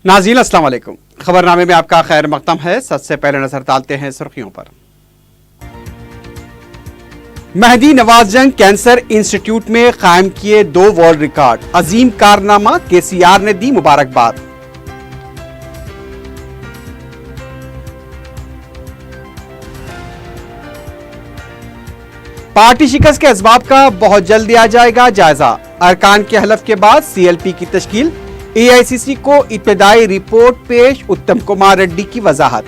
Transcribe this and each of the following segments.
नाज़रीन अस्सलाम वालेकुम। खबरनामे में आपका खैर मक़दम है। सबसे पहले नजर डालते हैं सुर्खियों पर। मेहदी नवाज जंग कैंसर इंस्टीट्यूट में कायम किए 2 वर्ल्ड रिकॉर्ड, अजीम कारनामा, केसीआर ने दी मुबारकबाद। पार्टी शिकस्त के असबाब का बहुत जल्द दिया जाएगा जायजा। अरकान के हलफ के बाद सीएलपी की तश्कील, एआईसीसी को इब्तिदाई रिपोर्ट पेश, उत्तम कुमार रेड्डी की वजाहत।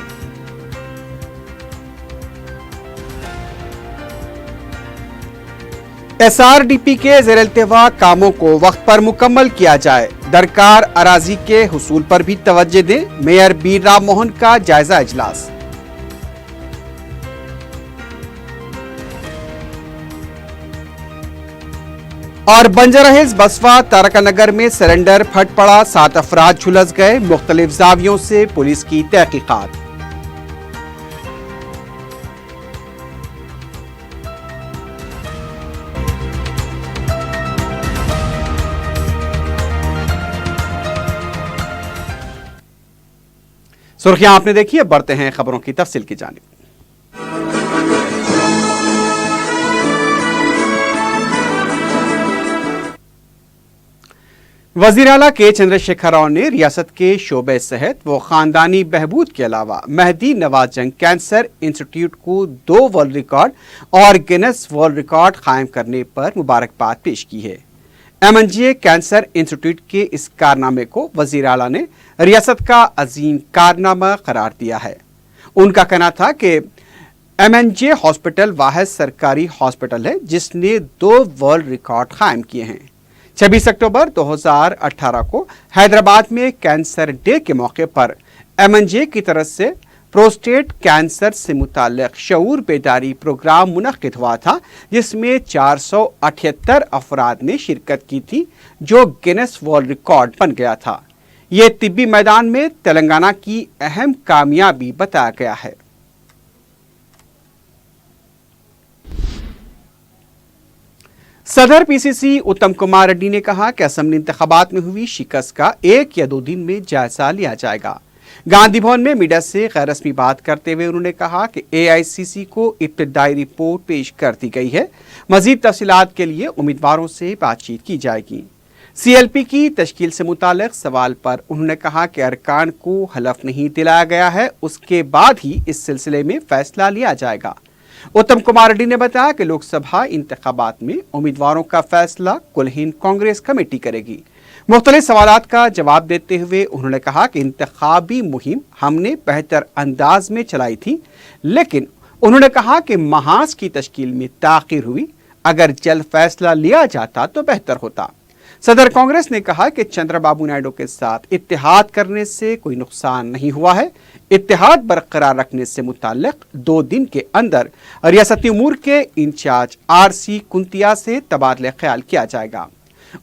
एसआरडीपी के ज़ेर-ए-इल्तिवा कामों को वक्त पर मुकम्मल किया जाए, दरकार अराजी के हुसूल पर भी तवज्जो दें, मेयर बी राम मोहन का जायजा इजलास। और बंजारा हिल्स बसवा तारका नगर में सिलेंडर फट पड़ा, 7 अफराद झुलस गए, मुख्तलिफ जावियों से पुलिस की तहकीकात। सुर्खियां आपने देखी, अब बढ़ते हैं खबरों की तफसील की जानिब। वज़ीर आला के चंद्रशेखर राव ने रियासत के शोबे सेहत व ख़ानदानी बहबूद के अलावा मेहदी नवाज जंग कैंसर इंस्टीट्यूट को 2 वर्ल्ड रिकॉर्ड और गिनेस वर्ल्ड रिकॉर्ड कायम करने पर मुबारकबाद पेश की है। MNGA कैंसर इंस्टीट्यूट के इस कारनामे को वज़ीर आला ने रियासत का अजीम कारनामा करार दिया है। उनका कहना था कि MNGA हॉस्पिटल वाहिद सरकारी हॉस्पिटल है जिसने 2 वर्ल्ड रिकॉर्ड कायम किए हैं। 26 अक्टूबर 2018 को हैदराबाद में कैंसर डे के मौके पर MNGA की तरफ से प्रोस्टेट कैंसर से मुताल्लिक शऊर बेदारी प्रोग्राम मुनक्किद हुआ था, जिसमें 478 अफराद ने शिरकत की थी, जो गिनेस वर्ल्ड रिकॉर्ड बन गया था। ये तिब्बी मैदान में तेलंगाना की अहम कामयाबी बताया गया है। सदर पीसीसी उत्तम कुमार रेड्डी ने कहा कि असेंबली इंतखाबात में हुई शिकस्त का 1 या 2 दिन में जायजा लिया जाएगा। गांधी भवन में मीडिया से गैर रस्मी बात करते हुए उन्होंने कहा कि एआईसीसी को इब्तिदाई रिपोर्ट पेश कर दी गई है, मजीद तफसीलात के लिए उम्मीदवारों से बातचीत की जाएगी। सीएलपी की तश्कील से मुताल्लिक सवाल पर उन्होंने कहा कि अरकान को हलफ नहीं दिलाया गया है, उसके बाद ही इस सिलसिले में फैसला लिया जाएगा। उत्तम कुमार रेड्डी ने बताया कि लोकसभा इंतखाबात में उम्मीदवारों का फैसला कुल हिंद कांग्रेस कमेटी करेगी। मुख्तलिफ सवालात का जवाब देते हुए उन्होंने कहा कि इंतखाबी मुहिम हमने बेहतर अंदाज में चलाई थी, लेकिन उन्होंने कहा कि महाज की तश्कील में ताख़ीर हुई, अगर जल्द फैसला लिया जाता तो बेहतर होता। सदर कांग्रेस ने कहा कि चंद्रबाबू नायडू के साथ इत्तेहाद करने से कोई नुकसान नहीं हुआ है, इत्तेहाद बरकरार रखने से मुताल्लिक 2 दिन के अंदर रियासती उमूर के इंचार्ज RC कुंतिया से तबादला ख्याल किया जाएगा।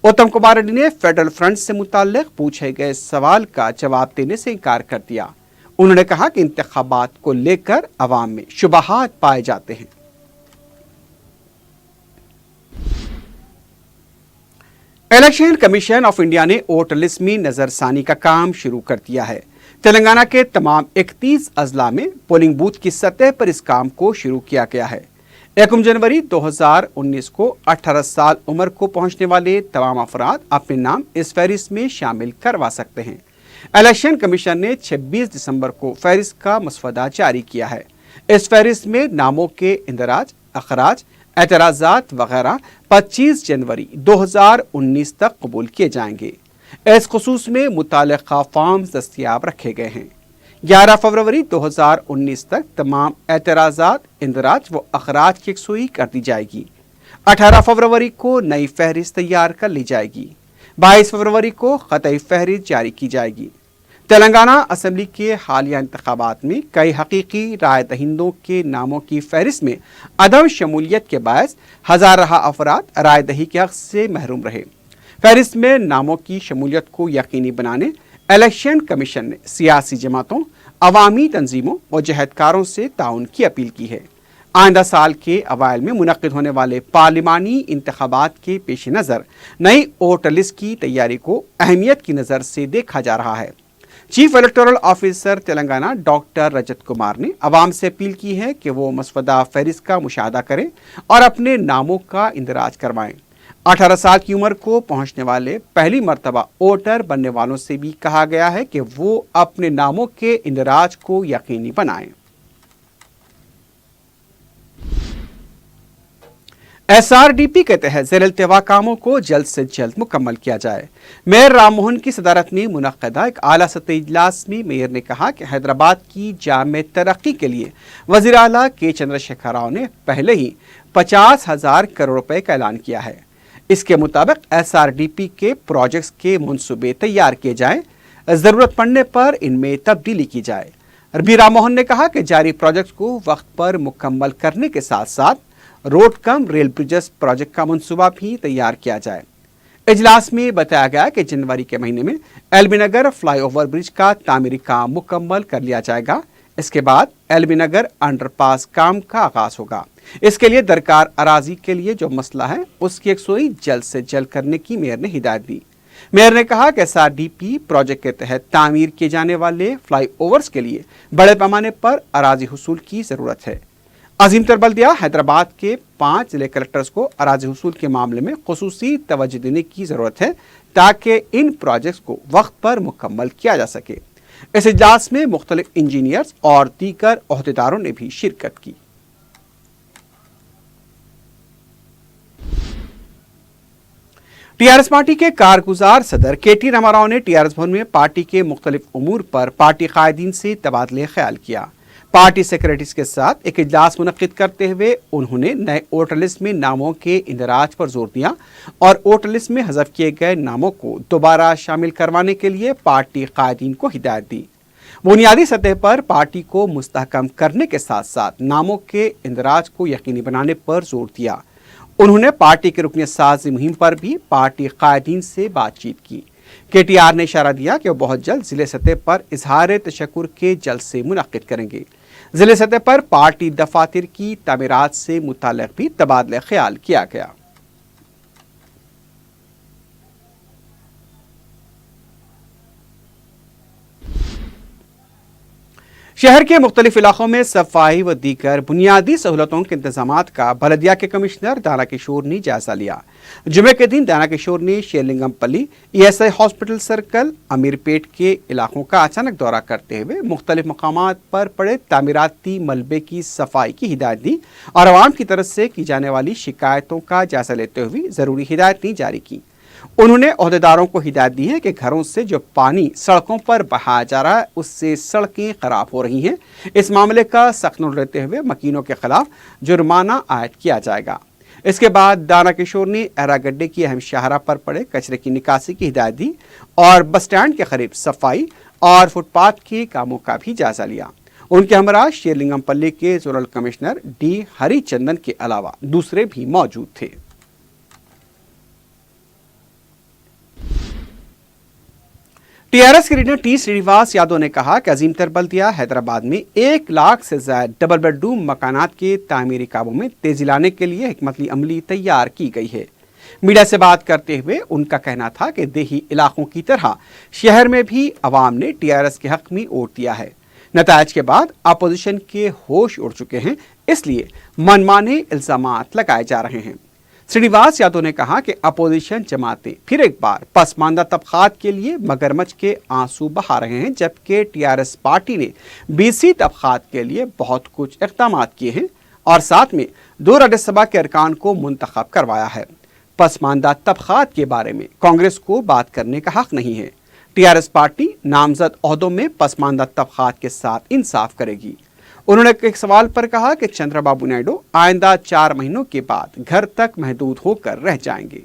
उत्तम कुमार रेड्डी ने फेडरल फ्रंट से मुताल्लिक पूछे गए सवाल का जवाब देने से इनकार कर दिया। उन्होंने कहा कि इंतखाबात को लेकर अवाम में शुबहात पाए जाते हैं। इलेक्शन कमीशन ऑफ इंडिया ने वोटर लिस्ट में नजरसानी का काम शुरू कर दिया है। तेलंगाना के तमाम 31 अजला में पोलिंग बूथ की सतह पर इस काम को शुरू किया गया है। 1 जनवरी 2019 को 18 साल उम्र को पहुंचने वाले तमाम अफराद अपने नाम इस फहरिस्त में शामिल करवा सकते हैं। इलेक्शन कमीशन ने 26 दिसंबर को फहरिस्त का मसवदा जारी किया है। इस फहरिस्त में नामों के इंदराज, अखराज, एतराज़ात वगैरह 25 जनवरी 2019 तक कबूल किए जाएंगे। इस खुसूस में मुताल्लिक़ा फॉर्म्स दस्तयाब रखे गए हैं। 11 फरवरी 2019 तक तमाम एतराज़ात, इंदराज व अखराज की यकसुई कर दी जाएगी। 18 फरवरी को नई फहरिस्त तैयार कर ली जाएगी। 22 फरवरी को ख़तई फहरिस्त जारी की जाएगी। तेलंगाना असेंबली के हालिया इंतखाबात में कई हकीकी राय दहिंदों के नामों की फहरिस्त में अदम शमूलियत के बायस हज़ारहा अफराद राय दही के हक़ से महरूम रहे। फहरिस्त में नामों की शमूलियत को यकीनी बनाने इलेक्शन कमीशन ने सियासी जमातों, अवामी तंजीमों और जहदकारों से ताउन की अपील की है। आइंदा साल के अवाइल में मुनक्किद होने वाले पार्लिमानी इंतखाबात के पेश नज़र नई वोटर लिस्ट की तैयारी को अहमियत की नज़र से देखा जा रहा है। Chief electoral officer Telangana doctor Rajat Kumar ने अवाम से अपील की है कि वो मसवदा फहरिस्त का मुशाहदा करें और अपने नामों का इंदराज करवाएं। 18 साल की उम्र को पहुंचने वाले पहली मर्तबा वोटर बनने वालों से भी कहा गया है कि वो अपने नामों के इंदराज को यकीनी बनाएं। SRDP के तहत ज़ेर-इल्तिवा कामों को जल्द से जल्द मुकम्मल किया जाए। मेयर राम मोहन की सदारत में मुनक्कदा एक आला सतही इजलास में मेयर ने कहा कि हैदराबाद की जामे तरक्की के लिए वज़ीर आला के चंद्रशेखर राव ने पहले ही 50,000 करोड़ रुपए का ऐलान किया है। इसके मुताबिक SRDP के प्रोजेक्ट्स के मंसूबे तैयार किए जाएं, ज़रूरत पड़ने पर इनमें तब्दीली की जाए। भी राम मोहन ने कहा कि जारी प्रोजेक्ट को वक्त पर मुकम्मल करने के साथ साथ road cum rail bridges project का मंसूबा भी तैयार किया जाए। इजलास में बताया गया कि जनवरी के महीने में एलबी नगर फ्लाईओवर ब्रिज का तामीरी काम मुकम्मल कर लिया जाएगा। इसके बाद एलबी नगर अंडरपास काम का आगाज होगा। इसके लिए दरकार अराजी के लिए जो मसला है उसकी यकसुई जल्द से जल्द करने की मेयर ने हिदायत दी। मेयर ने कहा कि SRDP प्रोजेक्ट के तहत तामीर किए जाने वाले फ्लाईओवर्स के लिए बड़े पैमाने पर अराजी हुसूल की जरूरत है। अजीम तर बल्दिया हैदराबाद के 5 जिले कलेक्टर्स को अराजी हुसूल के मामले में खुसूसी तवज्जो देने की जरूरत है ताकि इन प्रोजेक्ट्स को वक्त पर मुकम्मल किया जा सके। इस इजलास में मुख्तलिफ इंजीनियर्स और दीगर ओहदेदारों ने भी शिरकत की। टीआरएस पार्टी के कारगुजार सदर KT रामाराव ने टीआरएस भवन में पार्टी के मुख्तलिफ उमूर पर पार्टी कायदीन से तबादले ख्याल किया। पार्टी सेक्रेटरीज के साथ एक इजलास मुनक्किद करते हुए उन्होंने नए वोटर लिस्ट में नामों के इंदराज पर जोर दिया और वोटर लिस्ट में हज़फ किए गए नामों को दोबारा शामिल करवाने के लिए पार्टी कायदीन को हिदायत दी। बुनियादी सतह पर पार्टी को मुस्तहकम करने के साथ साथ नामों के इंदराज को यकीनी बनाने पर जोर दिया। उन्होंने पार्टी के रुकनियत साजी मुहिम पर भी पार्टी कायदीन से बातचीत की। KTR ने इशारा दिया कि वो बहुत जल्द जिले सतह पर इजहार तशक्कुर के जलसे मुनक्किद करेंगे। जिले सतह पर पार्टी दफातर की तामीरात से मुताल्लिक भी तबादला ख्याल किया गया। शहर के मुख्तलिफ इलाकों में सफाई व दीगर बुनियादी सहूलतों के इंतजामात का बलदिया के कमिश्नर दाना किशोर ने जायजा लिया। जुमे के दिन दाना किशोर ने Serilingampally ESI hospital circle Ameerpet के इलाकों का अचानक दौरा करते हुए मुख्तलिफ मकामात पर पड़े तामीराती मलबे की सफाई की हिदायत दी और आवाम की तरफ से की जाने वाली शिकायतों का जायजा लेते हुए जरूरी हिदायतें जारी की। उन्होंने ओहदेदारों को हिदायत दी है कि घरों से जो पानी सड़कों पर बहाया जा रहा है उससे सड़कें खराब हो रही हैं। इस मामले का सख्त नोट लेते हुए मकीनों के खिलाफ जुर्माना आयद किया जाएगा। इसके बाद दाना किशोर ने एरागड्डे की अहम शाहरा पर पड़े कचरे की निकासी की हिदायत दी और बस स्टैंड के करीब सफाई और फुटपाथ के कामों का भी जायजा लिया। उनके हमरा शेरलिंगमपल्ली के जोनल कमिश्नर D हरिचंदन के अलावा दूसरे भी मौजूद थे। टीआरएस के लीडर T श्रीनिवास यादव ने कहा कि अजीम तर बल्दिया हैदराबाद में 1 लाख से ज्यादा डबल बेडरूम मकानात के तामीरी कामों में तेजी लाने के लिए हिकमत अमली तैयार की गई है। मीडिया से बात करते हुए उनका कहना था कि देही इलाकों की तरह शहर में भी अवाम ने टीआरएस के हक में वोट दिया है। नतायज के बाद अपोजिशन के होश उड़ चुके हैं, इसलिए मनमाने इल्जामात लगाए जा रहे हैं। श्रीनिवास यादव ने कहा कि अपोजिशन जमातें फिर एक बार पसमानदा तबकात के लिए मगरमच्छ के आंसू बहा रहे हैं, जबकि टीआरएस पार्टी ने BC तबकात के लिए बहुत कुछ इक़दाम किए हैं और साथ में 2 राज्यसभा के अरकान को मुंतखब करवाया है। पसमानदा तबकात के बारे में कांग्रेस को बात करने का हक नहीं है। टीआरएस पार्टी नामजद ओहदों में पसमानदा तबकात के साथ इंसाफ करेगी। उन्होंने एक सवाल पर कहा कि चंद्रबाबू नायडू आइंदा 4 महीनों के बाद घर तक महदूद होकर रह जाएंगे।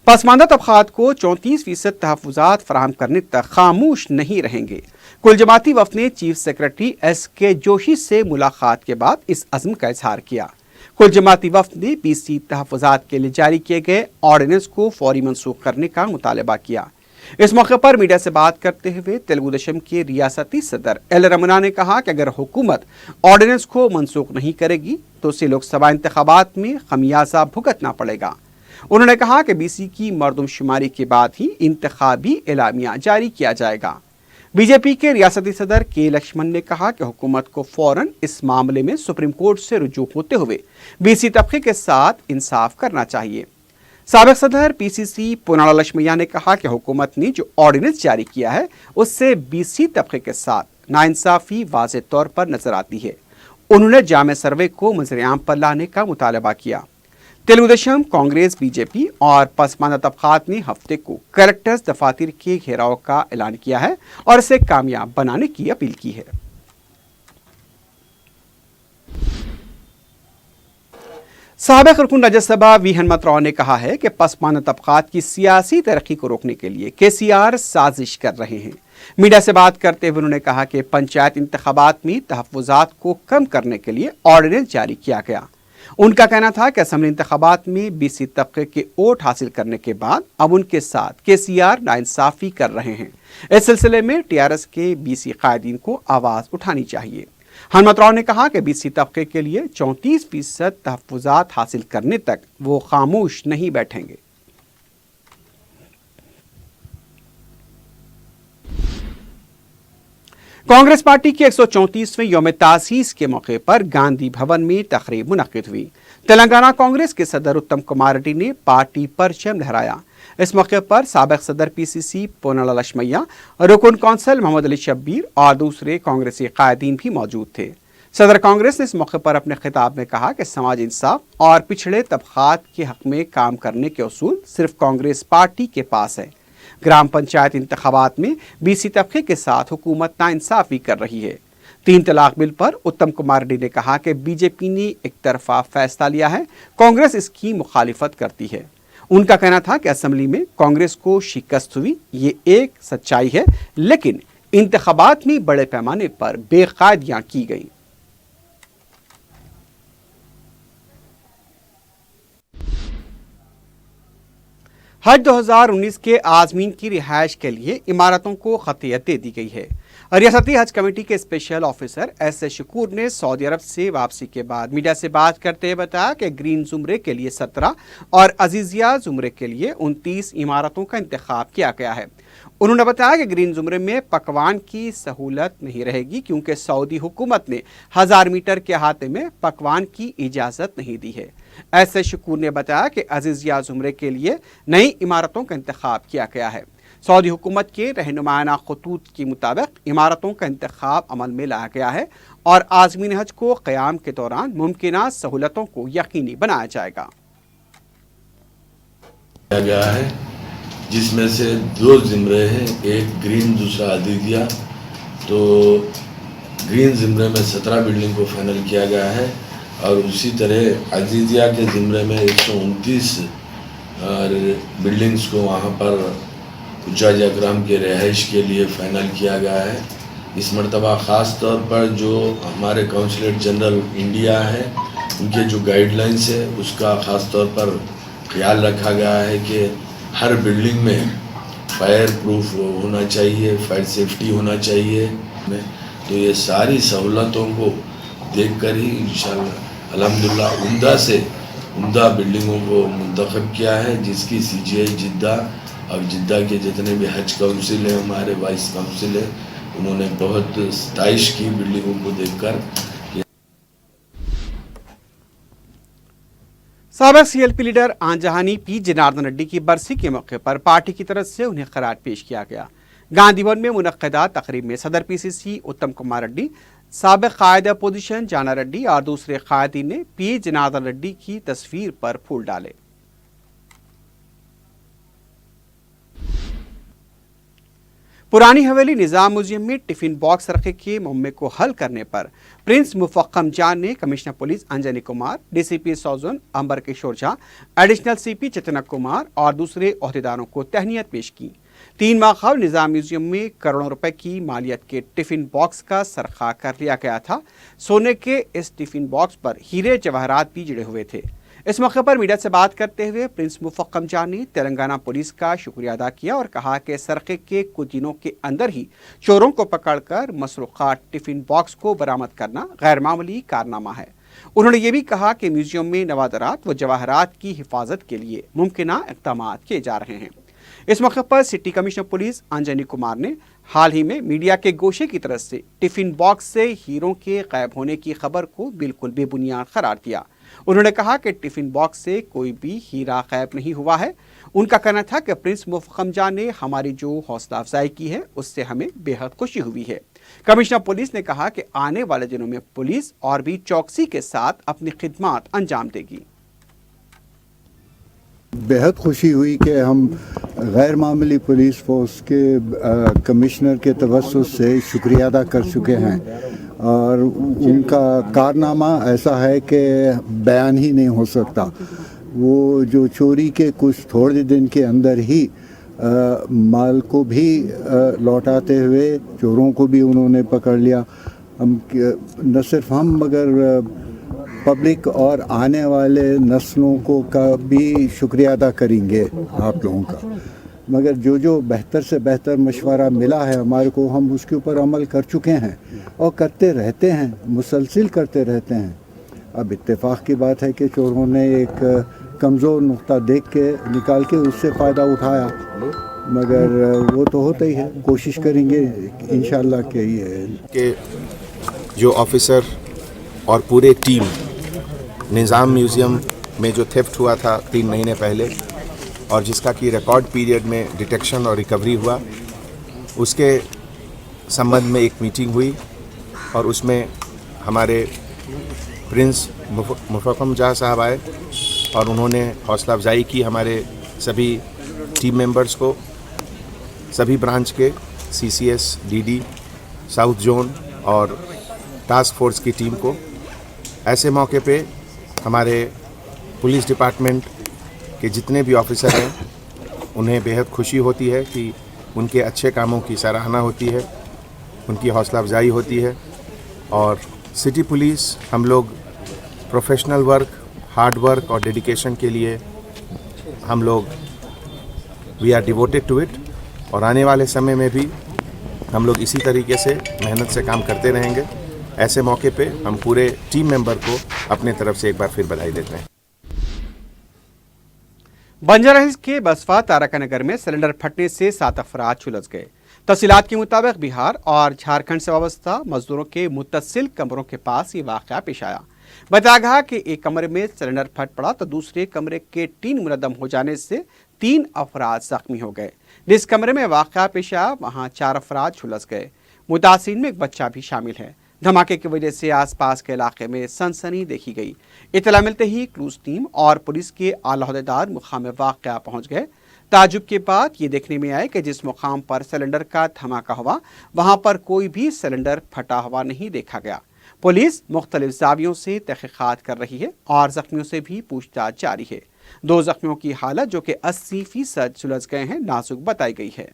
पसमानदा तबकात को 34% तहफ़्फ़ुज़ात फराहम करने तक खामोश नहीं रहेंगे। कुल जमाती वफ़द ने चीफ सेक्रेटरी SK जोशी से मुलाकात के बाद इस अज़्म का इजहार किया। कुल जमाती वफ़द ने BC तहफ़्फ़ुज़ात के लिए जारी किए गए ऑर्डिनेंस को फौरी मनसूख करने का मुतालबा किया। इस मौके पर मीडिया से बात करते हुए तेलुगु देशम के रियासती सदर L रमना ने कहा कि अगर हुकूमत ऑर्डिनेंस को मनसूख नहीं करेगी तो उसे लोकसभा इंतखाबात में खमियाजा भुगतना पड़ेगा। उन्होंने कहा कि बीसी की मर्दमशुमारी के बाद ही इंतखाबी एलामिया जारी किया जाएगा। बीजेपी के रियासती सदर के लक्ष्मण ने कहा कि हुकूमत को फौरन इस मामले में सुप्रीम कोर्ट से रुजू होते हुए बीसी तबके के साथ इंसाफ करना चाहिए। साबिक सदर पीसीसी पोनाला लक्ष्मैया ने कहा कि हुकूमत ने जो ऑर्डिनेंस जारी किया है उससे बीसी तबके के साथ नाइंसाफी वाज़ेह तौर पर नजर आती है। उन्होंने जामे सर्वे को मंजर-ए-आम पर लाने का मुतालबा किया। तेलुगुदेशम, कांग्रेस, बीजेपी और पसमानदा तबकात ने हफ्ते को कलेक्टर्स दफातर के घेराव का ऐलान किया है और इसे कामयाब बनाने की अपील की है। साबिक रुकन राज्यसभा वी हनुमत राव ने कहा है कि पसमानदा तबकात की सियासी तरक्की को रोकने के लिए केसीआर साजिश कर रहे हैं। मीडिया से बात करते हुए उन्होंने कहा कि पंचायत इंतखाबात में तहफ़्फ़ुज़ात को कम करने के लिए ऑर्डिनेंस जारी किया गया। उनका कहना था कि असेंबली इंतखाबात में बीसी तबके के वोट हासिल करने के बाद अब उनके साथ केसीआर नाइंसाफी कर रहे हैं। इस सिलसिले में टीआरएस के बीसी कायदीन को आवाज़ उठानी चाहिए। हनुमत राव ने कहा कि बीसी तबके के लिए 34% तहफ़्फ़ुज़ात हासिल करने तक वो खामोश नहीं बैठेंगे। कांग्रेस पार्टी के 134वें यौम तासीस के मौके पर गांधी भवन में तकरीब मुनक्किद हुई। तेलंगाना कांग्रेस के सदर उत्तम कुमार रेड्डी ने पार्टी परचम लहराया। इस मौके पर साबिक सदर पीसीसी पोनाला लक्ष्मैया, रुकन कौंसल मोहम्मद अली शब्बीर और दूसरे कांग्रेसी कायदीन भी मौजूद थे। सदर कांग्रेस ने इस मौके पर अपने खिताब में कहा कि समाज इंसाफ और पिछड़े तबकात के हक में काम करने के उसूल सिर्फ कांग्रेस पार्टी के पास है। ग्राम पंचायत इंतखाबात में बीसी तबके के साथ हुकूमत नाइंसाफी कर रही है। 3 तलाक बिल पर उत्तम कुमार रेड्डी ने कहा कि बीजेपी ने एक तरफा फैसला लिया है, कांग्रेस इसकी मुखालिफत करती है। उनका कहना था कि असेंबली में कांग्रेस को शिकस्त हुई, ये एक सच्चाई है, लेकिन इंतखाबात में बड़े पैमाने पर बेकायदियां की गई। हज 2019 के आज़मीन की रिहाइश के लिए इमारतों को खतियत दे दी गई है। रियासती हज कमेटी के स्पेशल ऑफिसर एस शकूर ने सऊदी अरब से वापसी के बाद मीडिया से बात करते हुए बताया कि ग्रीन जुमरे के लिए 17 और अजीजिया जुमरे के लिए 29 इमारतों का इंतखाब किया गया है। उन्होंने बताया कि ग्रीन जुमरे में पकवान की सहूलत नहीं रहेगी क्योंकि सऊदी हुकूमत ने 1000 मीटर के अहाते में पकवान की इजाज़त नहीं दी है। ऐसे शकूर ने बताया कि अजीजिया जुमरे के लिए नई इमारतों का इंतखाब किया गया है। सऊदी हुकूमत के रहनुमाना खतूत के मुताबिक इमारतों का इंतखाब अमल में लाया गया है और आज़मीन हज को क़याम के दौरान मुमकिना सहूलतों को यकीनी बनाया जाएगा। गया है जिसमें से 2 ज़िमरे हैं, एक ग्रीन दूसरा अजीजिया। तो ग्रीन ज़िमरे में 17 बिल्डिंग को फाइनल किया गया है और उसी तरह अजीजिया के ज़िमरे में 129 बिल्डिंग्स को वहाँ पर हुज्जाज अकराम के रिहाइश के लिए फ़ाइनल किया गया है। इस मरतबा ख़ास तौर पर जो हमारे काउंसलेट जनरल इंडिया है उनके जो गाइडलाइंस है उसका ख़ास तौर पर ख्याल रखा गया है कि हर बिल्डिंग में फायर प्रूफ होना चाहिए, फायर सेफ्टी होना चाहिए। तो ये सारी सहूलतों को देखकर ही इंशाअल्लाह अल्हम्दुलिल्लाह उम्दा से उम्दा बिल्डिंगों को मुंतखब किया है, जिसकी सीजीआई जिद्दा और जिद्दा के जितने भी हज काउंसिल हैं, हमारे वाइस काउंसिल है, उन्होंने बहुत सताइश की बिल्डिंगों को देखकर। साबिक सीएलपी लीडर आंजहानी पी जनार्दन रेड्डी की बरसी के मौके पर पार्टी की तरफ से उन्हें खराज पेश किया गया। गांधी भवन में मुनक्किदा तकरीब में सदर पीसीसी उत्तम कुमार रेड्डी, साबिक कायद अपोजिशन जाना रेड्डी और दूसरे कायदीन ने पी जनार्दन रेड्डी की तस्वीर पर फूल डाले। पुरानी हवेली निज़ाम म्यूजियम में टिफिन बॉक्स रखे के मामले को हल करने पर प्रिंस मुफक्कम जान ने commissioner police Anjani Kumar, DCP Saujan Amber Kishore Jha, additional CP Chetan Kumar और दूसरे ओहदेदारों को तहनीत पेश की। 3 माह कबल निज़ाम म्यूजियम में करोड़ों रुपए की मालियत के टिफिन बॉक्स का सरखा कर लिया गया था। सोने के इस टिफिन बॉक्स पर हीरे जवाहरात भी जुड़े हुए थे। इस मौके पर मीडिया से बात करते हुए प्रिंस मुफक्कम जान ने तेलंगाना पुलिस का शुक्रिया अदा किया और कहा कि सरके के कुछ दिनों के अंदर ही चोरों को पकड़कर मसरूक़ात टिफिन बॉक्स को बरामद करना गैर मामूली कारनामा है। उन्होंने ये भी कहा कि म्यूजियम में नवादरात व जवाहरात की हिफाजत के लिए मुमकिना इक़दाम किए जा रहे हैं। इस मौके पर city commissioner police Anjani Kumar ने हाल ही में मीडिया के गोशे की तरफ से टिफिन बॉक्स से हीरों के गायब होने की खबर को बिल्कुल बेबुनियाद करार दिया। उन्होंने कहा कि टिफिन बॉक्स से कोई भी हीरा गायब नहीं हुआ है। उनका कहना था कि प्रिंस मुफख्खम जान ने हमारी जो हौसला अफजाई की है उससे हमें बेहद खुशी हुई है। कमिश्नर पुलिस ने कहा कि आने वाले दिनों में पुलिस और भी चौकसी के साथ अपनी खिदमत अंजाम देगी। बेहद खुशी हुई कि हम गैर मामूली पुलिस फोर्स के कमिश्नर के तवस्सुस से शुक्रिया अदा कर चुके हैं और उनका कारनामा ऐसा है कि बयान ही नहीं हो सकता। वो जो चोरी के कुछ थोड़े दिन के अंदर ही माल को भी लौटाते हुए चोरों को भी उन्होंने पकड़ लिया। हम न सिर्फ हम मगर पब्लिक और आने वाले नस्लों को का भी शुक्रिया अदा करेंगे आप लोगों का। मगर जो बेहतर से बेहतर मशवरा मिला है हमारे को, हम उसके ऊपर अमल कर चुके हैं और करते रहते हैं, मुसलसिल करते रहते हैं। अब इत्तेफाक की बात है कि चोरों ने एक कमज़ोर नुक्ता देख के निकाल के उससे फ़ायदा उठाया, मगर वो तो होता ही है। कोशिश करेंगे इंशाअल्लाह कि जो ऑफिसर और पूरे टीम निज़ाम म्यूज़ियम में जो थेफ्ट हुआ था 3 महीने पहले और जिसका कि रिकॉर्ड पीरियड में डिटेक्शन और रिकवरी हुआ, उसके संबंध में एक मीटिंग हुई और उसमें हमारे प्रिंस मुफख्खम जाह साहब आए और उन्होंने हौसला अफजाई की हमारे सभी टीम मेंबर्स को, सभी ब्रांच के CCS, DD, साउथ जोन और टास्क फोर्स की टीम को। ऐसे मौके पे हमारे पुलिस डिपार्टमेंट के जितने भी ऑफिसर हैं उन्हें बेहद खुशी होती है कि उनके अच्छे कामों की सराहना होती है, उनकी हौसला अफजाई होती है। और सिटी पुलिस हम लोग प्रोफेशनल वर्क, हार्ड वर्क और डेडिकेशन के लिए हम लोग we are devoted to it और आने वाले समय में भी हम लोग इसी तरीके से मेहनत से काम करते रहेंगे। ऐसे मौके पे हम पूरे टीम मेंबर को अपने तरफ से एक बार फिर बधाई देते हैं। बंजारा हिल्स के बसवा तारका नगर में सिलेंडर फटने से 7 अफराद झुलस गए। तफसीलात के मुताबिक बिहार और झारखंड से वाबस्ता मजदूरों के मुत्तसिल कमरों के पास ये वाक़या पेश आया। बताया गया कि एक कमरे में सिलेंडर फट पड़ा तो दूसरे कमरे के टीन मुनद्दम हो जाने से 3 अफराद जख्मी हो गए। जिस कमरे में वाक़या पेश आया वहाँ 4 अफराद झुलस गए। मुतासिरीन में एक बच्चा भी शामिल है। धमाके की वजह से आसपास के इलाके में सनसनी देखी गई। इतला मिलते ही क्रूज टीम और पुलिस के आला अहदेदार मुकाम वाक़या पहुंच गए। ताजुब के बाद ये देखने में आया कि जिस मुकाम पर सिलेंडर का धमाका हुआ वहां पर कोई भी सिलेंडर फटा हुआ नहीं देखा गया। पुलिस मुख्तलिफ जावियों से तहक़ीक़ात कर रही है और जख्मियों से भी पूछताछ जारी है। 2 जख्मियों की हालत जो कि 80% सुलझ गए हैं नाजुक बताई गई है।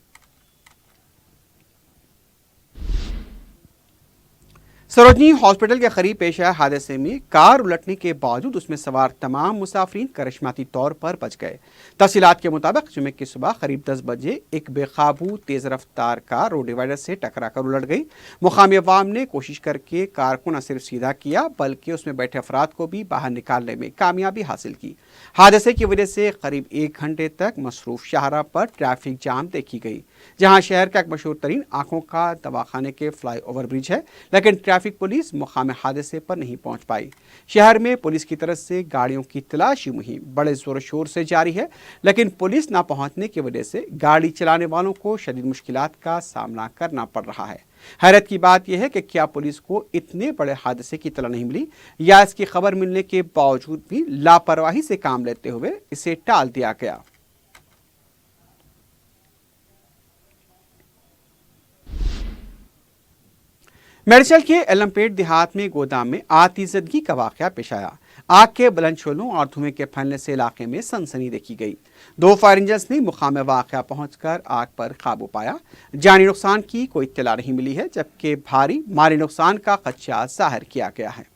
सरोजनी हॉस्पिटल के करीब पेश आए हादसे में कार उलटने के बावजूद उसमें सवार तमाम मुसाफिरीन करिश्माती तौर पर बच गए। तफसीलात के मुताबिक जुमे की सुबह करीब 10 बजे एक बेकाबू तेज रफ्तार कार रोड डिवाइडर से टकरा कर उलट गई। मुकामी अवाम ने कोशिश करके कार को न सिर्फ सीधा किया बल्कि उसमें बैठे अफराद को भी बाहर निकालने में कामयाबी हासिल की। हादसे की वजह से करीब 1 घंटे तक मसरूफ शाहराह पर ट्रैफिक जाम देखी गई। जहां शहर का एक मशहूर तरीन आंखों का दवाखाने के फ्लाई ओवर ब्रिज है, लेकिन ट्रैफिक पुलिस मुकाम हादसे पर नहीं पहुंच पाई। शहर में पुलिस की तरफ से गाड़ियों की तलाशी मुहिम बड़े जोर शोर से जारी है, लेकिन पुलिस न पहुंचने की वजह से गाड़ी चलाने वालों को शदीद मुश्किलात का सामना करना पड़ रहा है। हैरत की बात यह है कि क्या पुलिस को इतने बड़े हादसे की इत्तला नहीं मिली या इसकी खबर मिलने के बावजूद भी लापरवाही से काम लेते हुए इसे टाल दिया गया। मेडचल के एलमपेट देहात में गोदाम में आतिशबाजी का वाकया पेश आया। आग के बुलंद शोलों और धुएं के फैलने से इलाके में सनसनी देखी गई। 2 फायर इंजन्स ने मुकाम वाकया पहुंचकर आग पर काबू पाया। जानी नुकसान की कोई इत्तला नहीं मिली है, जबकि भारी माली नुकसान का खदशा जाहिर किया गया है।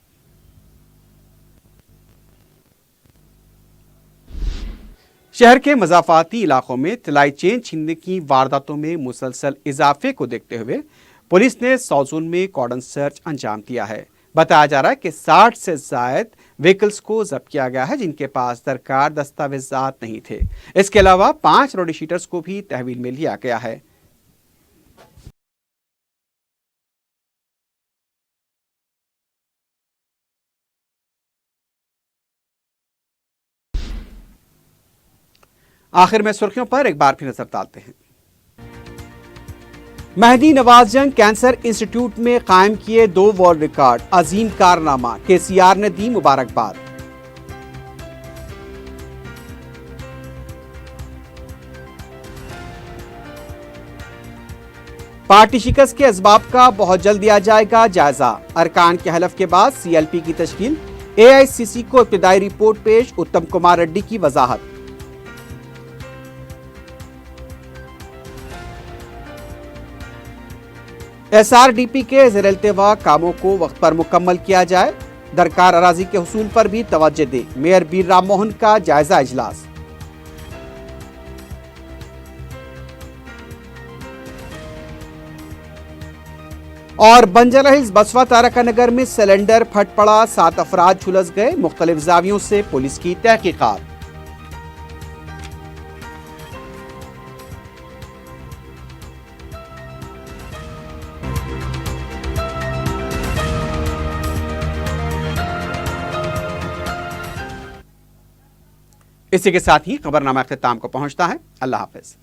शहर के मज़ाफ़ाती इलाकों में तलाई चेन छीनने की वारदातों में मुसलसल इजाफे को देखते हुए पुलिस ने साउथ जोन में कॉर्डन सर्च अंजाम दिया है। بتایا جا رہا ہے کہ 60 سے زائد وہیکلز کو ضبط کیا گیا ہے جن کے پاس درکار دستاویزات نہیں تھے۔ اس کے علاوہ 5 روڈی شیٹرز کو بھی تحویل میں لیا گیا ہے۔ آخر میں سرخیوں پر ایک بار پھر نظر ڈالتے ہیں۔ مہدی نواز جنگ کینسر انسٹیٹیوٹ میں قائم کیے 2 ورلڈ ریکارڈ، عظیم کارنامہ، KCR نے دی مبارکباد۔ پارٹی شکست کے اسباب کا بہت جلد دیا جائے گا جائزہ، ارکان کے حلف کے بعد CLP کی تشکیل، AICC کو ابتدائی رپورٹ پیش، اتم کمار ریڈی کی وضاحت۔ SRDP کے زیر التوا کاموں کو وقت پر مکمل کیا جائے، درکار اراضی کے حصول پر بھی توجہ دے، میئر بیر رام موہن کا جائزہ اجلاس۔ اور بنجارہ ہلز بسوا تارکا نگر میں سلنڈر پھٹ پڑا، 7 افراد جھلس گئے، مختلف زاویوں سے پولیس کی تحقیقات۔ اسی کے ساتھ ہی خبرنامہ اختتام کو پہنچتا ہے۔ اللہ حافظ۔